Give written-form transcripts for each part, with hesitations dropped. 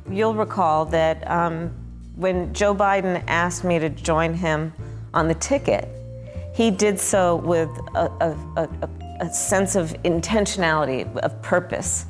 You'll recall that when Joe Biden asked me to join him on the ticket, he did so with a sense of intentionality, of purpose,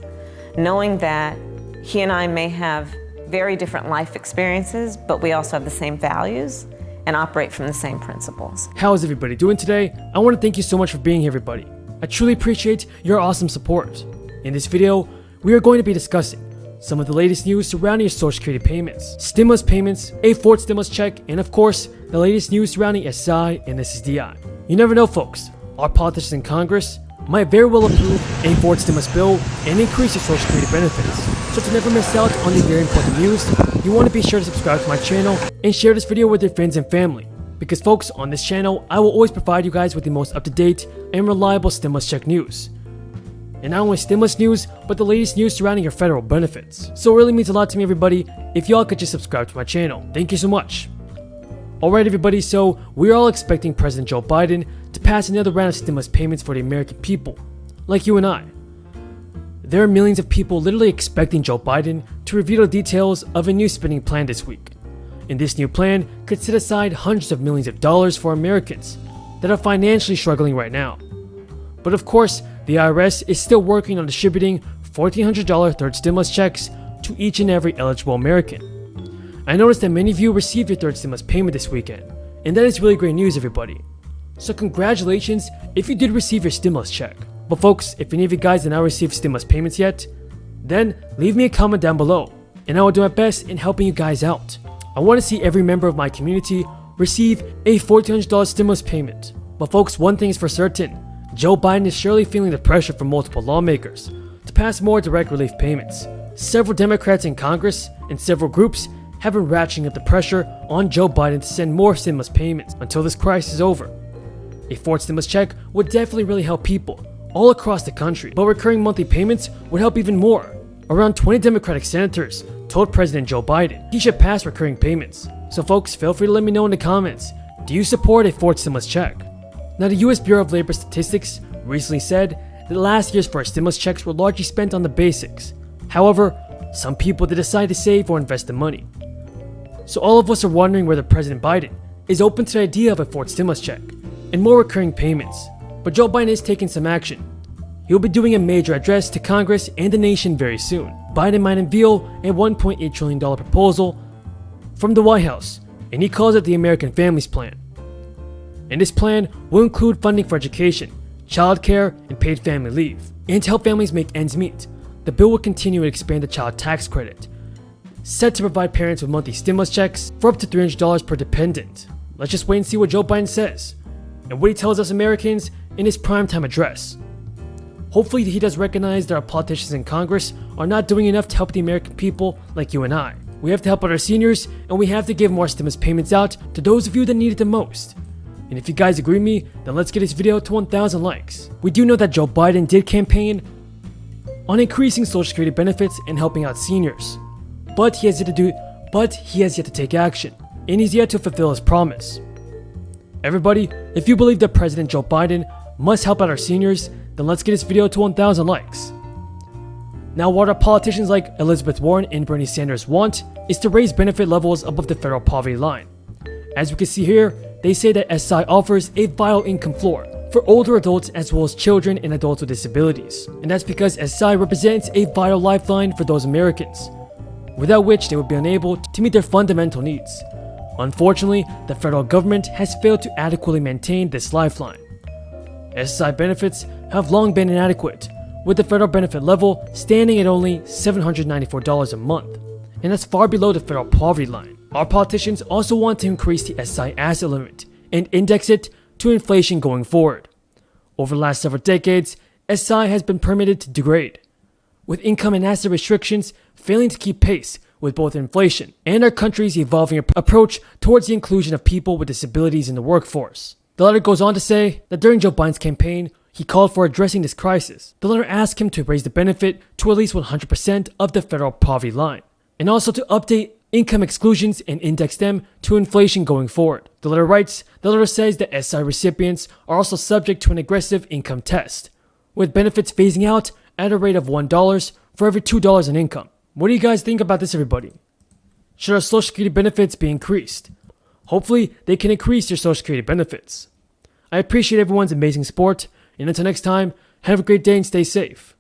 knowing that he and I may have very different life experiences, but we also have the same values and operate from the same principles. How is everybody doing today? I want to thank you so much for being here, everybody. I truly appreciate your awesome support. In this video, we are going to be discussing some of the latest news surrounding your Social Security payments, stimulus payments, a fourth stimulus check, and of course, the latest news surrounding SI and SSDI. You never know, folks. Our politicians in Congress might very well approve a fourth stimulus bill and increase your Social Security benefits. So to never miss out on the very important news, you want to be sure to subscribe to my channel and share this video with your friends and family. Because folks, on this channel, I will always provide you guys with the most up-to-date and reliable stimulus check news. And not only stimulus news, but the latest news surrounding your federal benefits. So it really means a lot to me, everybody, if y'all could just subscribe to my channel. Thank you so much. Alright everybody, so we're all expecting President Joe Biden to pass another round of stimulus payments for the American people, like you and I. There are millions of people literally expecting Joe Biden to reveal the details of a new spending plan this week. And this new plan could set aside hundreds of millions of dollars for Americans that are financially struggling right now. But of course, the IRS is still working on distributing $1,400 third stimulus checks to each and every eligible American. I noticed that many of you received your third stimulus payment this weekend, and that is really great news, everybody. So congratulations if you did receive your stimulus check. But folks, if any of you guys did not receive stimulus payments yet, then leave me a comment down below, and I will do my best in helping you guys out. I want to see every member of my community receive a $1,400 stimulus payment. But folks, one thing is for certain, Joe Biden is surely feeling the pressure from multiple lawmakers to pass more direct relief payments. Several Democrats in Congress and several groups have been ratcheting up the pressure on Joe Biden to send more stimulus payments until this crisis is over. A fourth stimulus check would definitely really help people all across the country, but recurring monthly payments would help even more. Around 20 Democratic senators told President Joe Biden he should pass recurring payments. So folks, feel free to let me know in the comments, do you support a fourth stimulus check? Now, the US Bureau of Labor Statistics recently said that last year's first stimulus checks were largely spent on the basics. However, some people did decide to save or invest the money. So all of us are wondering whether President Biden is open to the idea of a fourth stimulus check and more recurring payments. But Joe Biden is taking some action. He'll be doing a major address to Congress and the nation very soon. Biden might unveil a $1.8 trillion proposal from the White House, and he calls it the American Families Plan. And this plan will include funding for education, childcare, and paid family leave. And to help families make ends meet, the bill will continue to expand the child tax credit, set to provide parents with monthly stimulus checks for up to $300 per dependent. Let's just wait and see what Joe Biden says and what he tells us Americans in his primetime address. Hopefully he does recognize that our politicians in Congress are not doing enough to help the American people like you and I. We have to help out our seniors, and we have to give more stimulus payments out to those of you that need it the most. And if you guys agree with me, then let's get this video to 1,000 likes. We do know that Joe Biden did campaign on increasing Social Security benefits and helping out seniors. But he has yet to take action, and he's yet to fulfill his promise. Everybody, if you believe that President Joe Biden must help out our seniors, then let's get this video to 1,000 likes. Now, what our politicians like Elizabeth Warren and Bernie Sanders want is to raise benefit levels above the federal poverty line. As we can see here, they say that SI offers a vital income floor for older adults as well as children and adults with disabilities. And that's because SI represents a vital lifeline for those Americans, without which they would be unable to meet their fundamental needs. Unfortunately, the federal government has failed to adequately maintain this lifeline. SSI benefits have long been inadequate, with the federal benefit level standing at only $794 a month, and that's far below the federal poverty line. Our politicians also want to increase the SSI asset limit and index it to inflation going forward. Over the last several decades, SSI has been permitted to degrade, with income and asset restrictions failing to keep pace with both inflation and our country's evolving approach towards the inclusion of people with disabilities in the workforce. The letter goes on to say that during Joe Biden's campaign, he called for addressing this crisis. The letter asked him to raise the benefit to at least 100% of the federal poverty line, and also to update income exclusions and index them to inflation going forward. The letter says that SI recipients are also subject to an aggressive income test, with benefits phasing out at a rate of $1 for every $2 in income. What do you guys think about this, everybody? Should our Social Security benefits be increased? Hopefully, they can increase your Social Security benefits. I appreciate everyone's amazing support, and until next time, have a great day and stay safe.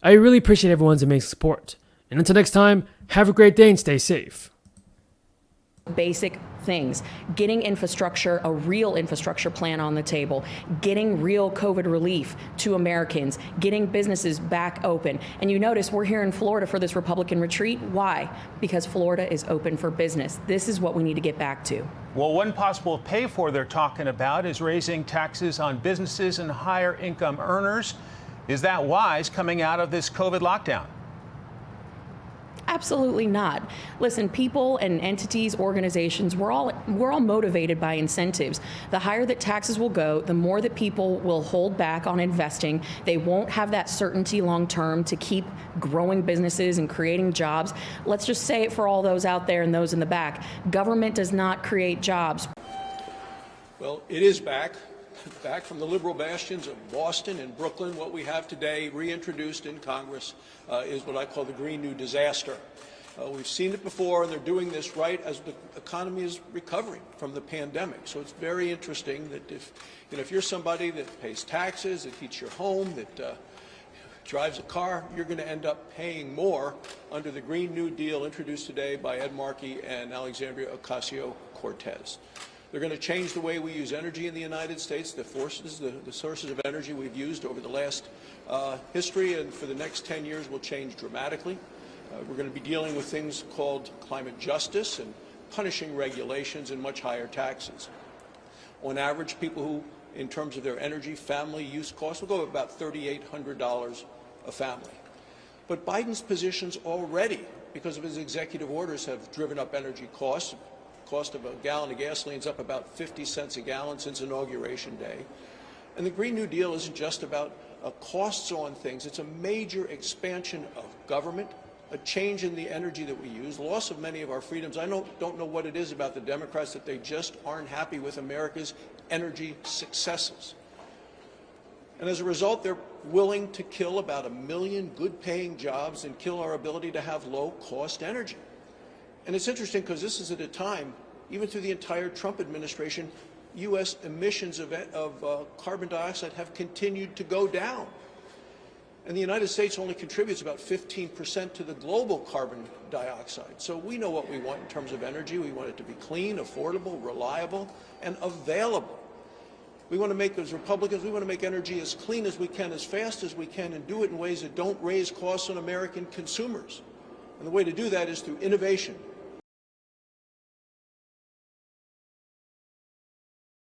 I really appreciate everyone's amazing support, and until next time, have a great day and stay safe. Basic things, getting infrastructure, a real infrastructure plan on the table, getting real COVID relief to Americans, getting businesses back open. And you notice we're here in Florida for this Republican retreat. Why? Because Florida is open for business. This is what we need to get back to. Well, one possible pay for they're talking about is raising taxes on businesses and higher income earners. Is that wise coming out of this COVID lockdown? Absolutely not. Listen, people and entities, organizations, we're all motivated by incentives. The higher that taxes will go, the more that people will hold back on investing. They won't have that certainty long term to keep growing businesses and creating jobs. Let's just say it for all those out there and those in the back. Government does not create jobs. Well, it is back from the liberal bastions of Boston and Brooklyn. What we have today reintroduced in Congress is what I call the Green New Disaster. We've seen it before, and they're doing this right as the economy is recovering from the pandemic. So it's very interesting that if you're somebody that pays taxes, that heats your home, that drives a car, you're going to end up paying more under the Green New Deal introduced today by Ed Markey and Alexandria Ocasio-Cortez. They're going to change the way we use energy in the United States, the sources of energy we've used over the last history, and for the next 10 years will change dramatically. We're going to be dealing with things called climate justice and punishing regulations and much higher taxes. On average, people who, in terms of their energy family use costs, will go about $3,800 a family. But Biden's positions already, because of his executive orders, have driven up energy costs. Cost of a gallon of gasoline is up about 50 cents a gallon since Inauguration Day. And the Green New Deal isn't just about costs on things. It's a major expansion of government, a change in the energy that we use, loss of many of our freedoms. I don't know what it is about the Democrats that they just aren't happy with America's energy successes. And as a result, they're willing to kill about 1 million good-paying jobs and kill our ability to have low-cost energy. And it's interesting because this is at a time, even through the entire Trump administration, U.S. emissions of carbon dioxide have continued to go down. And the United States only contributes about 15% to the global carbon dioxide. So we know what we want in terms of energy. We want it to be clean, affordable, reliable, and available. We want to make, as Republicans, we want to make energy as clean as we can, as fast as we can, and do it in ways that don't raise costs on American consumers. And the way to do that is through innovation,